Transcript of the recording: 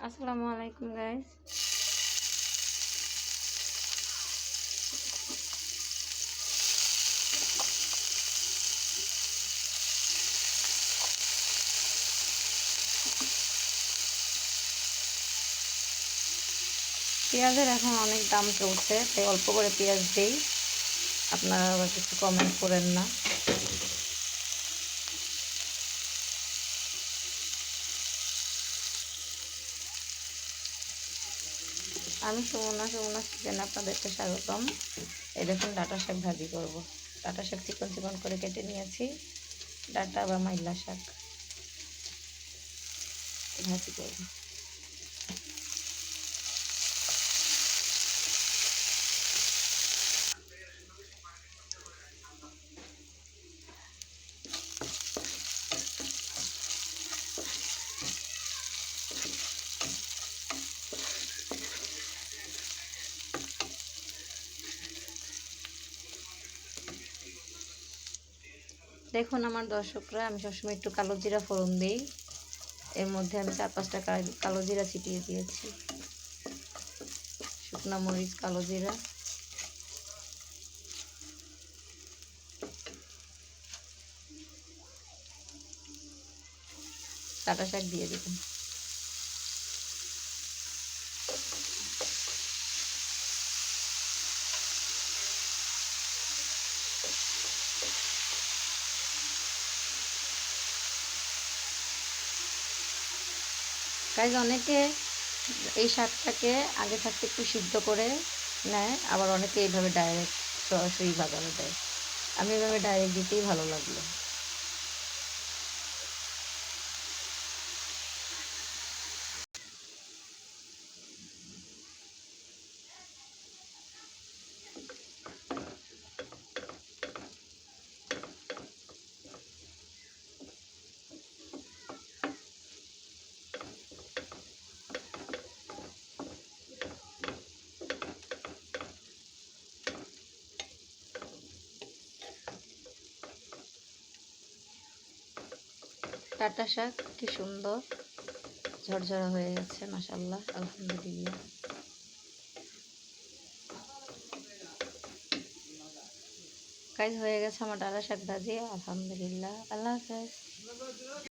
আসসালামু আলাইকুম গাইস। পেঁয়াজের এখন অনেক দাম চলছে, তাই অল্প করে পেঁয়াজ দেই। আপনারা আবার কিছু কমেন্ট করেন না। আমি সুমনা কিচেনে আপনাদেরকে স্বাগতম। এই দেখুন ডাঁটা শাক ভাজি করব। ডাঁটা শাক চিকন চিকন করে কেটে নিয়েছি। ডাঁটা বা মাইলা শাক ভাজি করব। দেখুন আমার দর্শকরা, আমি সবসময় একটু কালো জিরা ফোড়ন দিই। এর মধ্যে আমি 4-5টা কালো জিরা ছিটিয়ে দিয়েছি। শুকনো মরিচ, কালো জিরা, ডাঁটা শাক দিয়ে দেবেন। গাইজ, অনেকে এই শাকটাকে আগে থাকতে একটু সিদ্ধ করে নেয়, আবার অনেকে এইভাবে ডাইরেক্ট সরাসরি বাগারে দেয়। আমি এভাবে ডাইরেক্ট দিতেই ভালো লাগলো। ডাঁটা শাক কি সুন্দর ঝরঝরা হয়ে গেছে, মাশাআল্লাহ, আলহামদুলিল্লাহ। গাইজ, হয়ে গেছে আমার ডাঁটা শাক ভাজি, আলহামদুলিল্লাহ। আল্লাহ হাফেজ।